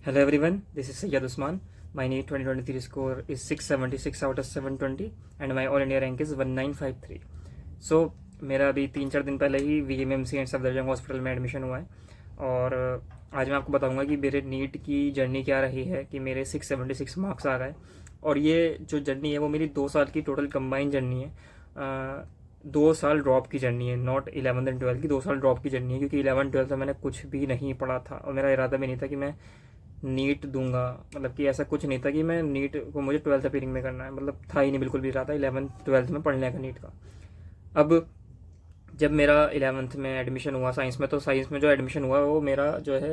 Hello everyone, this is Sayyad Usman. My NEET 2023 score is 676 out of 720 and my All India rank is 1953. So मेरा अभी 3-4 दिन पहले ही VMMC and Safdarjung hospital में admission हुआ है और आज मैं आपको बताऊंगा कि मेरे नीट की जर्नी क्या रही है कि मेरे 676 मार्क्स आ गए। और ये जो जर्नी है वो मेरी 2 साल की टोटल कंबाइन जर्नी है। 2 साल ड्रॉप की जर्नी है, नॉट 11th एंड 12th की, 2 साल ड्रॉप की जर्नी है क्योंकि 11th 12th में मैंने कुछ भी नहीं पढ़ा था और मेरा इरादा भी नहीं था कि मैं नीट दूंगा। मतलब कि ऐसा कुछ नहीं था कि मैं नीट को मुझे 12th अपीयरिंग में करना है, मतलब था ही नहीं, बिल्कुल भी रहा था 11th 12th में पढ़ने का नीट का। अब जब मेरा 11th में एडमिशन हुआ साइंस में, तो साइंस में जो एडमिशन हुआ वो मेरा जो है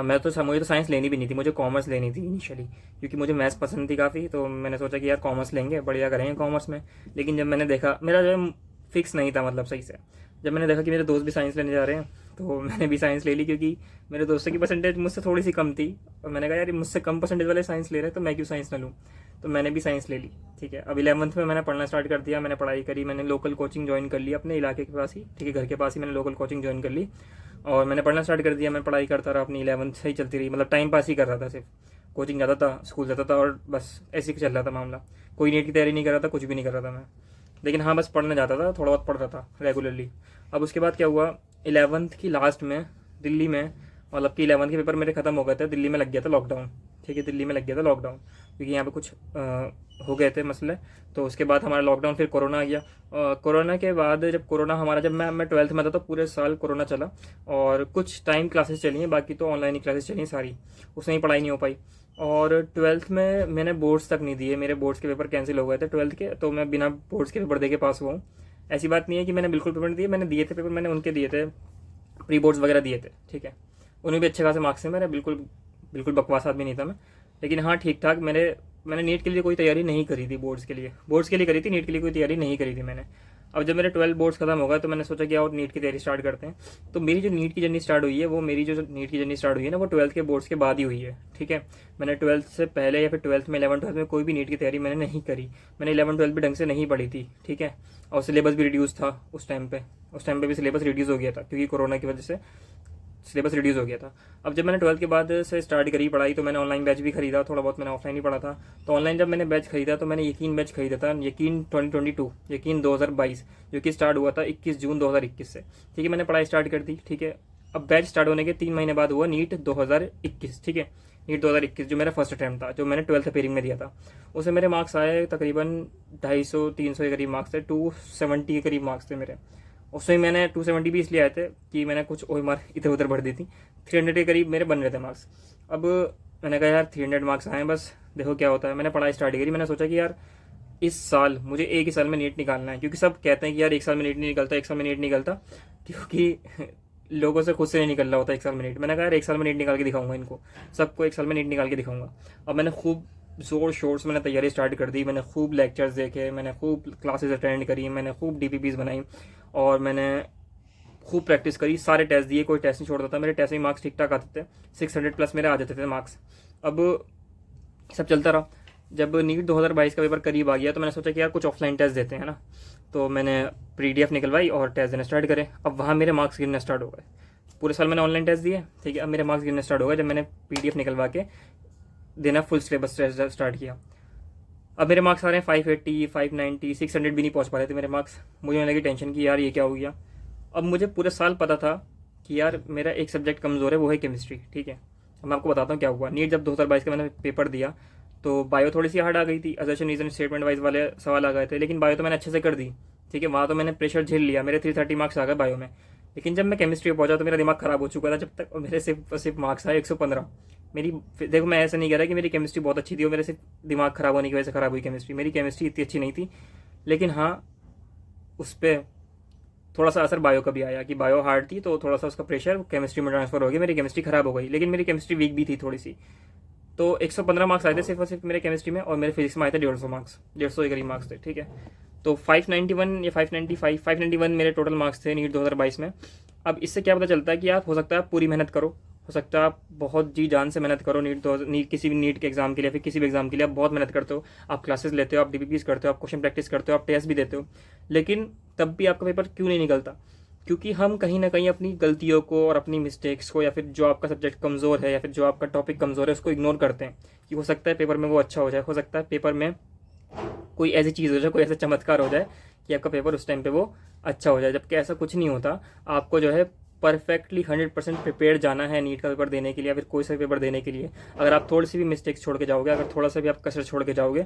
मुझे तो साइंस लेनी भी नहीं थी, मुझे कॉमर्स लेनी थी इनिशियली क्योंकि मुझे मैथ्स पसंद थी काफ़ी। तो मैंने सोचा कि यार कॉमर्स लेंगे, बढ़िया करेंगे कॉमर्स में। लेकिन जब मैंने देखा, मेरा जो है फिक्स नहीं था मतलब सही से, जब मैंने देखा कि मेरे दोस्त भी साइंस लेने जा रहे हैं तो मैंने भी साइंस ले ली क्योंकि मेरे दोस्तों की परसेंटेज मुझसे थोड़ी सी कम थी और मैंने कहा यार ये मुझसे कम परसेंटेज वाले साइंस ले रहे हैं तो मैं क्यों साइंस ना लूँ। तो मैंने भी साइंस ले ली। ठीक है, अब 11th में मैंने पढ़ना स्टार्ट कर दिया, मैंने पढ़ाई करी, मैंने लोकल कोचिंग ज्वाइन कर ली अपने इलाके के पास ही। ठीक है, घर के पास ही मैंने लोकल कोचिंग ज्वाइन कर ली और मैंने पढ़ना स्टार्ट कर दिया। मैं पढ़ाई करता रहा, अपनी 11th सही चलती रही, मतलब टाइम पास ही कर रहा था सिर्फ। कोचिंग जाता था, स्कूल जाता था और बस ऐसे ही चल रहा था मामला। कोई नीट की तैयारी नहीं कर रहा था, कुछ भी नहीं कर रहा था मैं। लेकिन हाँ, बस पढ़ने जाता था, थोड़ा बहुत पढ़ रहा था रेगुलरली। अब उसके बाद क्या हुआ, 11th की लास्ट में दिल्ली में, मतलब कि 11th के पेपर मेरे खत्म हो गए थे, दिल्ली में लग गया था लॉकडाउन। ठीक है, दिल्ली में लग गया था लॉकडाउन क्योंकि यहाँ पे कुछ हो गए थे मसले। तो उसके बाद हमारा लॉकडाउन, फिर कोरोना आ गया। कोरोना के बाद जब कोरोना हमारा, जब मैं 12th में था तो पूरे साल कोरोना चला और कुछ टाइम क्लासेस चली हैं, बाकी तो ऑनलाइन ही क्लासेस चली सारी, उसमें ही पढ़ाई नहीं हो पाई। और 12th में मैंने बोर्ड्स तक नहीं दिए, मेरे बोर्ड्स के पेपर कैंसिल हो गए थे 12th के, तो मैं बिना बोर्ड्स के पेपर दे के पास हुआ हूँ। ऐसी बात नहीं है कि मैंने बिल्कुल पेपर नहीं दिए, मैंने दिए थे पेपर, मैंने उनके दिए थे, प्री बोर्ड्स वगैरह दिए थे। ठीक है, उनमें भी अच्छे खासे मार्क्स थे मेरे, बिल्कुल बिल्कुल बकवास आदमी नहीं था मैं। लेकिन हाँ ठीक ठाक, मैंने नीट के लिए कोई तैयारी नहीं करी थी, बोर्ड्स के लिए करी थी, नीट के लिए कोई तैयारी नहीं करी थी मैंने। अब जब मेरे 12 बोर्ड्स खत्म हो गए तो मैंने सोचा कि और नीट की तैयारी स्टार्ट करते हैं। तो मेरी जो नीट की जर्नी स्टार्ट हुई है, वो मेरी जो नीट की जर्नी स्टार्ट हुई है ना, वो 12th के बोर्ड्स के बाद ही हुई है। ठीक है, मैंने 12th से पहले या फिर 12th में 11th 12th में कोई भी नीट की तैयारी मैंने नहीं करी। मैंने 11th 12th भी ढंग से नहीं पढ़ी थी। ठीक है, और सिलेबस भी रिड्यूस था उस टाइम पे भी सिलेबस रिड्यूस हो गया था क्योंकि कोरोना की वजह से सिलेबस रिड्यूस हो गया था। अब जब मैंने 12th के बाद से स्टार्ट करी पढ़ाई तो मैंने ऑनलाइन बैच भी खरीदा, थोड़ा बहुत मैंने ऑफलाइन ही पढ़ा था। तो ऑनलाइन जब मैंने बैच खरीदा तो मैंने यकीन बैच खरीदा था, यकीन 2022, यकीन 2022, जो कि स्टार्ट हुआ था 21 जून 2021 से। ठीक है, मैंने पढ़ाई स्टार्ट कर दी। ठीक है, अब बैच स्टार्ट होने के 3 महीने बाद हुआ नीट 2021। ठीक है, नीट 2021 जो मेरा फर्स्ट अटैम्प्ट था, जो मैंने 12th पेयरिंग में दिया था, उसमें मेरे मार्क्स आए तकरीबन 250-300 के करीब मार्क्स थे, 270 के करीब मार्क्स थे मेरे। उसमें मैंने 270 भी इसलिए आए थे कि मैंने कुछ ओ एम आर इधर उधर भर दी थी। 300 के करीब मेरे बन रहे थे मार्क्स। अब मैंने कहा यार 300 मार्क्स आए, बस देखो क्या होता है। मैंने पढ़ाई स्टार्ट करी, मैंने सोचा कि यार इस साल मुझे एक ही साल में नीट निकालना है, क्योंकि सब कहते हैं कि यार एक साल में नीट नहीं निकलता, एक साल में नीट निकलता, क्योंकि लोगों से खुद से नहीं निकल रहा होता एक साल में नीट। मैंने कहा यार एक साल में नीट निकाल के दिखाऊंगा इनको, सबको एक साल में नीट निकाल के दिखाऊंगा। अब मैंने खूब जोर शोर से मैंने तैयारी स्टार्ट कर दी, मैंने खूब लेक्चर्स देखे, मैंने खूब क्लासेस अटेंड करी, मैंने खूब डीपीपीज बनाई और मैंने खूब प्रैक्टिस करी, सारे टेस्ट दिए, कोई टेस्ट नहीं छोड़ता था। मेरे टेस्ट में मार्क्स ठीक ठाक आते थे, 600 प्लस मेरे आ जाते थे मार्क्स। अब सब चलता रहा। जब नीट 2022 का पेपर करीब आ गया तो मैंने सोचा कि यार कुछ ऑफलाइन टेस्ट देते हैं ना, तो मैंने PDF निकलवाई और टेस्ट देना स्टार्ट करे। अब वहाँ मेरे मार्क्स गिरना स्टार्ट हो गए। पूरे साल मैंने ऑनलाइन टेस्ट दिए, ठीक है, अब मेरे मार्क्स गिरना स्टार्ट हो गए जब मैंने PDF निकलवा के देना फुल सिलेबस टेस्ट स्टार्ट किया। अब मेरे मार्क्स आ रहे हैं 580, 590, 600 भी नहीं पहुंच पा रहे थे मेरे मार्क्स। मुझे होने लगी टेंशन कि यार ये क्या हो गया। अब मुझे पूरे साल पता था कि यार मेरा एक सब्जेक्ट कमज़ोर है, वो है केमिस्ट्री। ठीक है, अब मैं आपको बताता हूँ क्या हुआ। नीट जब 2022 का मैंने पेपर दिया तो बायो थोड़ी सी हार्ड आ गई थी, असर्शन रीजन स्टेटमेंट वाइज वाले सवाल आ गए थे, लेकिन बायो तो मैंने अच्छे से कर दी। ठीक है, वहाँ तो मैंने प्रेशर झेल लिया, मेरे 330 मार्क्स आ गए बायो में। लेकिन जब मैं केमिस्ट्री में पहुंचा तो मेरा दिमाग खराब हो चुका था जब तक, और मेरे सिर्फ मार्क्स आए 115। मेरी, देखो मैं ऐसा नहीं कह रहा कि मेरी केमिस्ट्री बहुत अच्छी थी और मेरे सिर्फ दिमाग खराब होने की वजह से खराब हुई केमिस्ट्री, मेरी केमिस्ट्री इतनी अच्छी नहीं थी। लेकिन हाँ, उस पर थोड़ा सा असर बायो का भी आया कि बायो हार्ड थी तो थोड़ा सा उसका प्रेशर केमिस्ट्री में ट्रांसफर हो गया, मेरी केमिस्ट्री खराब हो गई। लेकिन मेरी केमिस्ट्री वीक भी थी थोड़ी सी। तो 115 मार्क्स आए थे सिर्फ और सिर्फ मेरे केमिस्ट्री में, और मेरे फिजिक्स में आए थे 150 मार्क्स, 150 के करीब मार्क्स थे। ठीक है, तो 591 या 595, 591 मेरे टोटल मार्क्स थे नीट 2022 में। अब इससे क्या पता चलता है कि आप, हो सकता है आप पूरी मेहनत करो, हो सकता है आप बहुत जी जान से मेहनत करो नीट किसी भी नीट के एग्जाम के लिए, फिर किसी भी एग्जाम के लिए आप बहुत मेहनत करते हो, आप क्लासेस लेते हो, आप DPPs करते हो, आप क्वेश्चन प्रैक्टिस करते हो, आप टेस्ट भी देते हो, लेकिन तब भी आपका पेपर क्यों नहीं निकलता। क्योंकि हम कहीं ना कहीं अपनी गलतियों को और अपनी मिस्टेक्स को, या फिर जो आपका सब्जेक्ट कमज़ोर है या फिर जो आपका टॉपिक कमज़ोर है, उसको इग्नोर करते हैं कि हो सकता है पेपर में वो अच्छा हो जाए, हो सकता है पेपर में कोई ऐसी चीज़ हो जाए, कोई ऐसा चमत्कार हो जाए कि आपका पेपर उस टाइम पे वो अच्छा हो जाए। जबकि ऐसा कुछ नहीं होता। आपको जो है परफेक्टली 100% प्रिपेयर जाना है नीट का पेपर देने के लिए या फिर कोई सा पेपर देने के लिए। अगर आप थोड़ी सी भी मिस्टेक्स छोड़ के जाओगे, अगर थोड़ा सा भी आप कसर छोड़ के जाओगे,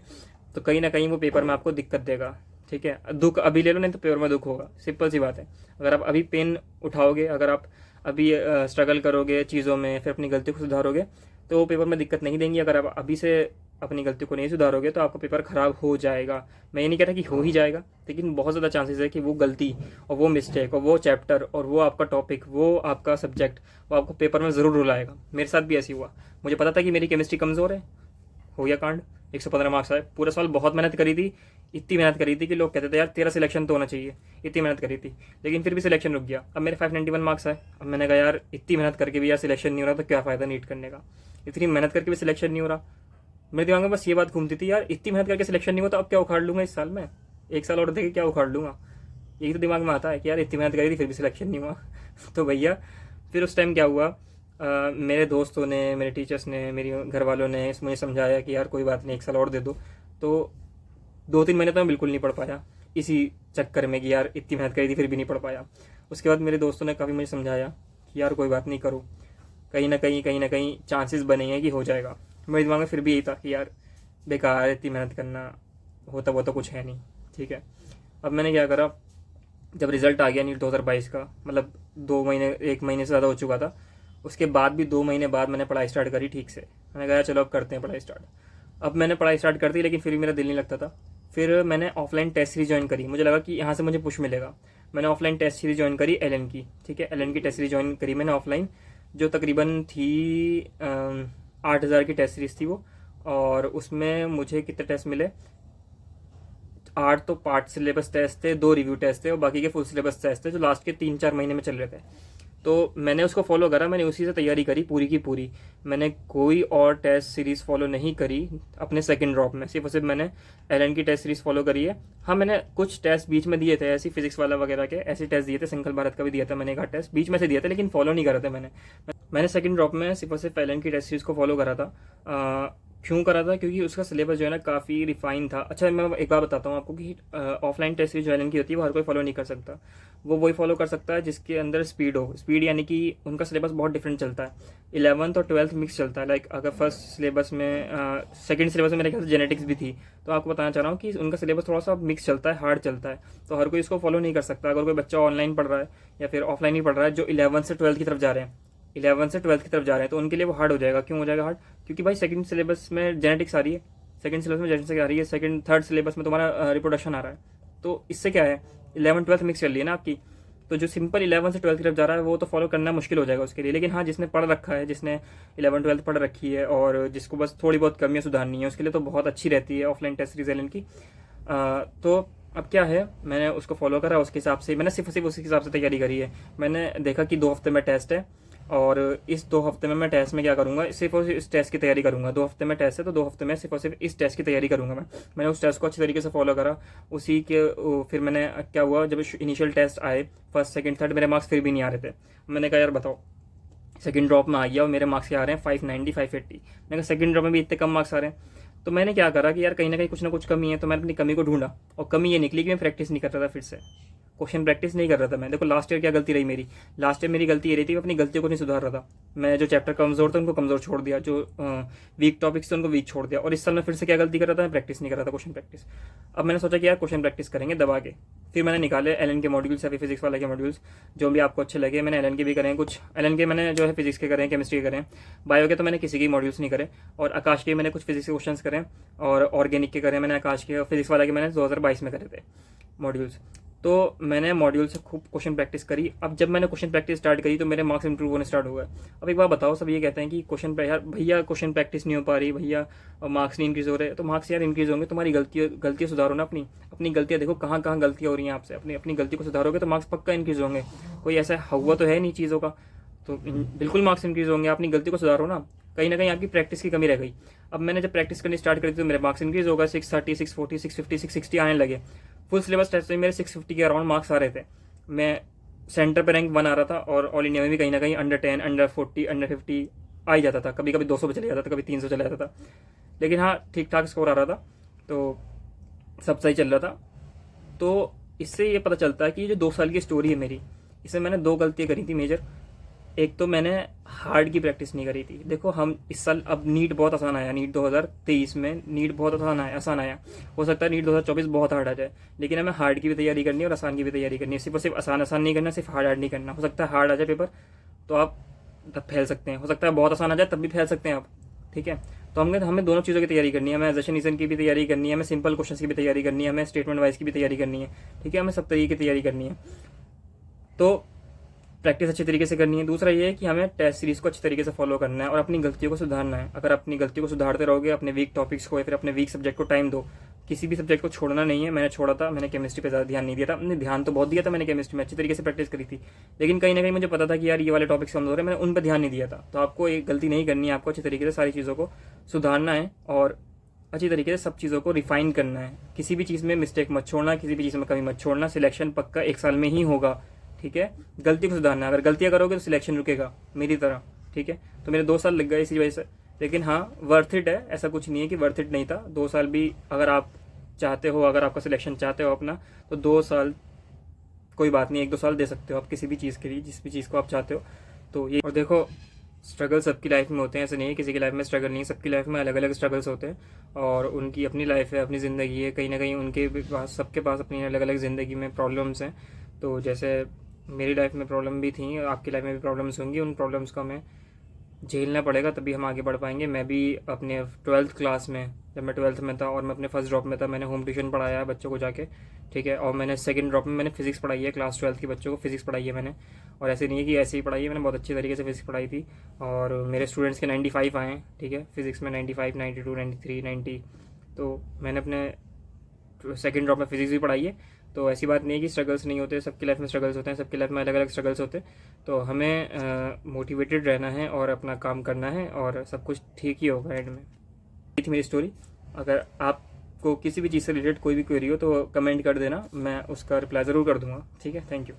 तो कहीं ना कहीं वो पेपर में आपको दिक्कत देगा। ठीक है, दुख अभी ले लो, नहीं तो पेपर में दुख होगा। सिंपल सी बात है। अगर आप अभी पेन उठाओगे, अगर आप अभी स्ट्रगल करोगे चीज़ों में, फिर अपनी गलती को सुधारोगे, तो वो पेपर में दिक्कत नहीं देंगी। अगर आप अभी से अपनी गलती को नहीं सुधारोगे तो आपका पेपर ख़राब हो जाएगा। मैं ये नहीं कहता कि हो ही जाएगा, लेकिन बहुत ज़्यादा चांसेस है कि वो गलती और वो मिस्टेक और वो चैप्टर और वो आपका टॉपिक, वो आपका सब्जेक्ट, वो आपको पेपर में ज़रूर रुलाएगा। मेरे साथ भी ऐसी हुआ। मुझे पता था कि मेरी केमिस्ट्री कमज़ोर है, हो गया कांड, 115 मार्क्स आए। पूरा साल बहुत मेहनत करी थी, इतनी मेहनत करी थी कि लोग कहते थे यार तेरा सिलेक्शन तो होना चाहिए, इतनी मेहनत करी थी, लेकिन फिर भी सिलेक्शन रुक गया। अब मेरे 591 मार्क्स आए। अब मैंने कहा यार इतनी मेहनत करके भी यार सिलेक्शन नहीं हो रहा, तो क्या फ़ायदा नीट करने का। इतनी मेहनत करके भी सिलेक्शन नहीं हो रहा। मेरे दिमाग में बस ये बात घूमती थी, यार इतनी मेहनत करके सिलेक्शन नहीं होता, अब क्या उखाड़ लूंगा इस साल में, एक साल और देखे क्या उखाड़ लूंगा। यही तो दिमाग में आता है कि यार इतनी मेहनत करी थी फिर भी सिलेक्शन नहीं हुआ। तो भैया फिर उस टाइम क्या हुआ, मेरे दोस्तों ने, मेरे टीचर्स ने, मेरी घर वालों ने मुझे समझाया कि यार कोई बात नहीं, एक साल और दे दो। तो 2-3 महीने तो मैं बिल्कुल नहीं पढ़ पाया, इसी चक्कर में कि यार इतनी मेहनत करी थी फिर भी नहीं पढ़ पाया। उसके बाद मेरे दोस्तों ने काफ़ी मुझे समझाया कि यार कोई बात नहीं, करो, कहीं ना कहीं चांसेस बने हैं कि हो जाएगा। मेरे दिमाग में फिर भी यही था कि यार बेकार है इतनी मेहनत करना, होता वो तो कुछ है नहीं। ठीक है, अब मैंने क्या करा, जब रिज़ल्ट आ गया नीट 2022 का, मतलब 2 महीने, 1 महीने से ज़्यादा हो चुका था, उसके बाद भी 2 महीने बाद मैंने पढ़ाई स्टार्ट करी ठीक से। मैंने कहा चलो अब करते हैं पढ़ाई स्टार्ट। अब मैंने पढ़ाई स्टार्ट कर दी, लेकिन फिर भी मेरा दिल नहीं लगता था। फिर मैंने ऑफलाइन टेस्ट सीरीज ज्वाइन करी, मुझे लगा कि यहाँ से मुझे पुश मिलेगा। मैंने ऑफलाइन टेस्ट सीरीज ज्वाइन करी एलन की। ठीक है, एलन की टेस्ट सीरीज ज्वाइन करी मैंने ऑफलाइन, जो तकरीबन थी 8,000 की टेस्ट सीरीज थी वो। और उसमें मुझे कितने टेस्ट मिले, 8 तो पार्ट सिलेबस टेस्ट थे, 2 रिव्यू टेस्ट थे और बाकी के फुल सिलेबस टेस्ट थे जो लास्ट के 3-4 महीने में चल रहे थे। तो मैंने उसको फॉलो करा, मैंने उसी से तैयारी करी पूरी की पूरी। मैंने कोई और टेस्ट सीरीज़ फॉलो नहीं करी अपने सेकंड ड्रॉप में, सिर्फ और सिर्फ मैंने एलन की टेस्ट सीरीज़ फॉलो करी है। हाँ, मैंने कुछ टेस्ट बीच में दिए थे, ऐसी फिजिक्स वाला वगैरह के ऐसे टेस्ट दिए थे, सिंगल भारत का भी दिया था मैंने, एक आध टेस्ट बीच में से दिया था, लेकिन फॉलो नहीं करा था मैंने सेकंड ड्रॉप में सिर्फ और सिर्फ एलन की टेस्ट सीरीज़ को फॉलो करा था। क्यों करा था, क्योंकि उसका सिलेबस जो है ना काफ़ी रिफाइन था। अच्छा, मैं एक बात बताता हूँ आपको कि ऑफलाइन टेस्ट सीरीज जो एलन की होती है वो हर कोई फॉलो नहीं कर सकता। वो वही फॉलो कर सकता है जिसके अंदर स्पीड हो। स्पीड यानी कि उनका सिलेबस बहुत डिफरेंट चलता है। 11th और 12th मिक्स चलता है। लाइक अगर फर्स्ट सिलेबस में, सेकंड सिलेबस में मेरे ख्याल से जेनेटिक्स भी थी, तो आपको बताना चाह रहा हूँ कि उनका सिलेबस थोड़ा सा मिक्स चलता है, हार्ड चलता है। तो हर कोई इसको फॉलो नहीं कर सकता। अगर कोई बच्चा ऑनलाइन पढ़ रहा है या फिर ऑफलाइन ही पढ़ रहा है, जो 11th से 12th की तरफ जा रहे हैं, 11th से 12th की तरफ जा रहे हैं, तो उनके लिए वो हार्ड हो जाएगा। क्यों हो जाएगा हार्ड, क्योंकि भाई सेकंड सिलेबस में जेनेटिक्स आ रही है, सेकंड सिलेबस में जेनेटिक्स आ रही है, सेकंड थर्ड सिलेबस में तुम्हारा रिप्रोडक्शन आ रहा है। तो इससे क्या है, 11th 12th मिक्स कर ली है ना आपकी। तो जो सिंपल 11th से 12th की तरफ जा रहा है वो तो फॉलो करना मुश्किल हो जाएगा उसके लिए। लेकिन हाँ, जिसने पढ़ रखा है, जिसने 11th 12th पढ़ रखी है और जिसको बस थोड़ी बहुत कमियाँ सुधारनी है, उसके लिए तो बहुत अच्छी रहती है ऑफलाइन टेस्ट सीरीज एलन की। तो अब क्या है, मैंने उसको फॉलो करा, उसके हिसाब से मैंने सिर्फ उसी हिसाब से तैयारी करी है। मैंने देखा कि 2 हफ्ते में टेस्ट है और इस 2 हफ्ते में मैं टेस्ट में क्या करूँगा, सिर्फ और सिर्फ इस टेस्ट की तैयारी करूँगा। 2 हफ्ते में टेस्ट है तो 2 हफ्ते में सिर्फ और सिर्फ इस टेस्ट की तैयारी करूँगा मैंने उस टेस्ट को अच्छी तरीके से फॉलो करा। उसी के फिर मैंने क्या हुआ, जब इनिशियल टेस्ट आए फर्स्ट सेकंड थर्ड, मेरे मार्क्स फिर भी नहीं आ रहे थे। मैंने कहा यार बताओ, सेकंड ड्रॉप में आ गया और मेरे मार्क्स क्या आ रहे हैं 590 580। मैंने कहा सेकंड ड्रॉप में भी इतने कम मार्क्स आ रहे हैं। तो मैंने क्या करा कि यार कहीं ना कहीं कुछ ना कुछ कमी है, तो मैंने अपनी कमी को ढूंढा और कमी ये निकली कि मैं प्रैक्टिस नहीं कर रहा था, फिर से क्वेश्चन प्रैक्टिस नहीं कर रहा था मैं। देखो लास्ट ईयर क्या गलती रही मेरी, लास्ट ईयर मेरी गलती ये रही थी, मैं अपनी गलतियों को नहीं सुधार रहा था। मैं जो चैप्टर कमजोर था उनको कमजोर छोड़ दिया, जो वीक टॉपिक्स थे उनको वीक छोड़ दिया। और इस साल मैं फिर से क्या गलती कर रहा था, मैं प्रैक्टिस नहीं कर रहा था, क्वेश्चन प्रैक्टिस। अब मैंने सोचा कि यार क्वेश्चन प्रैक्टिस करेंगे दबा के। फिर मैंने निकाले एलन के मॉड्यूल्स या फिर फिजिक्स वाले के मॉड्यूल्स, जो भी आपको अच्छे लगे। मैंने एलन के भी करें, कुछ एलन के मैंने जो है फिजिक्स के करें, केमिस्ट्री के करें, बायो के तो मैंने किसी के मॉड्यूल्स नहीं करे। और आकाश के मैंने कुछ फिजिक्स के क्वेश्चन करें और ऑर्गेनिक के करें मैंने आकाश के। और फिजिक्स वाला के मैंने 2022 में करे थे मॉड्यूल्स। तो मैंने मॉड्यूल से खूब क्वेश्चन प्रैक्टिस करी। अब जब मैंने क्वेश्चन प्रैक्टिस स्टार्ट करी तो मेरे मार्क्स इंप्रूव होने स्टार्ट हो गए। अब एक बार बताओ, सब ये कहते हैं कि क्वेश्चन यार भैया क्वेश्चन प्रैक्टिस नहीं हो पा रही, भैया मार्क्स नहीं इंक्रीज हो रहे। तो मार्क्स यार इंक्रीज होंगे, तुम्हारी गलतियाँ सुधारो ना, अपनी गलतियाँ देखो कहाँ कहाँ गलतियाँ हो रही हैं आपसे। अपनी गलती को सुधारोगे तो मार्क्स पक्का इंक्रीज होंगे। कोई ऐसा हुआ तो है नहीं चीज़ों का, तो बिल्कुल मार्क्स इंक्रीज होंगे। अपनी गलती को सुधारो ना, कहीं ना कहीं आपकी प्रैक्टिस की कमी रह गई। अब मैंने जब प्रैक्टिस करनी स्टार्ट करी तो मेरे मार्क्स इंक्रीज होगा, 630 640 650 660 आने लगे। फुल सिलेबस टेस्ट में मेरे 650 के अराउंड मार्क्स आ रहे थे। मैं सेंटर पे रैंक 1 आ रहा था और ऑल इंडिया में भी कहीं ना कहीं अंडर 10, अंडर 40, अंडर 50 आ ही जाता था, कभी कभी 200 पे चले जाता था, कभी 300 चला जाता था, लेकिन हाँ ठीक ठाक स्कोर आ रहा था, तो सब सही चल रहा था। तो इससे ये पता चलता है कि ये जो 2 साल की स्टोरी है मेरी, इसमें मैंने 2 गलतियाँ करी थी मेजर। एक तो मैंने हार्ड की प्रैक्टिस नहीं करी थी। देखो हम इस साल, अब नीट बहुत आसान आया, नीट 2023 में नीट बहुत आसान आया। हो सकता है नीट 2024 बहुत हार्ड आ जाए, लेकिन हमें हार्ड की भी तैयारी करनी है और आसान की भी तैयारी करनी है। सिर्फ और सिर्फ आसान आसान नहीं करना, सिर्फ हार्ड हार्ड नहीं करना। हो सकता है हार्ड आ जाए पेपर तो आप तब फैल सकते हैं, हो सकता है बहुत आसान आ जाए तब भी फैल सकते हैं आप, ठीक है। तो हमें दोनों चीज़ों की तैयारी करनी है, हमें एजेशन की भी तैयारी करनी है, हमें सिंपल क्वेश्चन की भी तैयारी करनी है, हमें स्टेटमेंट वाइज की भी तैयारी करनी है, ठीक है। हमें सब तरीके की तैयारी करनी है, तो प्रैक्टिस अच्छी तरीके से करनी है। दूसरा ये है कि हमें टेस्ट सीरीज को अच्छी तरीके से फॉलो करना है और अपनी गलतियों को सुधारना है। अगर अपनी गलतियों को सुधारते रहोगे, अपने वीक टॉपिक्स को या फिर अपने वीक सब्जेक्ट को टाइम दो, किसी भी सब्जेक्ट को छोड़ना नहीं है। मैंने छोड़ा था, मैंने केमिस्ट्री पे ज़्यादा ध्यान नहीं दिया था, मैंने ध्यान तो बहुत दिया था, मैंने केमिस्ट्री में अच्छी तरीके से प्रैक्टिस करी थी, लेकिन कहीं ना कहीं मुझे पता था कि यार ये वाले टॉपिक्स कमजोर है, मैंने उन पर ध्यान नहीं दिया था। तो आपको एक गलती नहीं करनी है, आपको अच्छी तरीके से सारी चीज़ों को सुधारना है और अच्छी तरीके से सब चीज़ों को रिफाइन करना है। किसी भी चीज़ में मिस्टेक मत छोड़ना, किसी भी चीज़ में कमी मत छोड़ना। सिलेक्शन पक्का 1 साल में ही होगा, ठीक है। गलती को सुधारना है, अगर गलतियां करोगे तो सिलेक्शन रुकेगा मेरी तरह, ठीक है। तो मेरे 2 साल लग गए इसी वजह से, लेकिन हाँ वर्थ इट है। ऐसा कुछ नहीं है कि वर्थ इट नहीं था। 2 साल भी अगर आप चाहते हो, अगर आपका सिलेक्शन चाहते हो अपना, तो 2 साल कोई बात नहीं, 1-2 साल दे सकते हो आप किसी भी चीज़ के लिए, जिस भी चीज़ को आप चाहते हो। तो ये, और देखो स्ट्रगल सबकी लाइफ में होते हैं, ऐसे नहीं है किसी की लाइफ में स्ट्रगल नहीं है, सबकी लाइफ में अलग अलग स्ट्रगल्स होते हैं और उनकी अपनी लाइफ है, अपनी ज़िंदगी है। कहीं ना कहीं उनके पास, सबके पास अपनी अलग अलग ज़िंदगी में प्रॉब्लम्स हैं। तो जैसे मेरी लाइफ में प्रॉब्लम भी थी, आपकी लाइफ में भी प्रॉब्लम्स होंगी, उन प्रॉब्लम्स को हमें झेलना पड़ेगा, तभी हम आगे बढ़ पाएंगे। मैं भी अपने 12th क्लास में, जब मैं 12th में था और मैं अपने फर्स्ट ड्रॉप में था, मैंने होम ट्यूशन पढ़ाया है बच्चों को जाके, ठीक है। और मैंने सेकंड ड्रॉप में मैंने फिजिक्स पढ़ाई है, क्लास 12th के बच्चों को फिजिक्स पढ़ाई है मैंने। और ऐसे नहीं है कि ऐसे ही पढ़ाई है, मैंने बहुत अच्छी तरीके से फिजिक्स पढ़ाई थी और मेरे स्टूडेंट्स के 95 आए हैं, ठीक है। फिजिक्स में 95, 92, 93, 90। तो मैंने अपने सेकंड ड्रॉप में फिजिक्स भी पढ़ाई है। तो ऐसी बात नहीं है कि स्ट्रगल्स नहीं होते, सबकी लाइफ में स्ट्रगल्स होते हैं, सबकी लाइफ में अलग अलग स्ट्रगल्स होते हैं। तो हमें मोटिवेटेड रहना है और अपना काम करना है और सब कुछ ठीक ही होगा एंड में। ये थी मेरी स्टोरी। अगर आपको किसी भी चीज़ से रिलेटेड कोई भी क्वेरी हो तो कमेंट कर देना, मैं उसका रिप्लाई ज़रूर कर दूंगा, ठीक है। Thank you.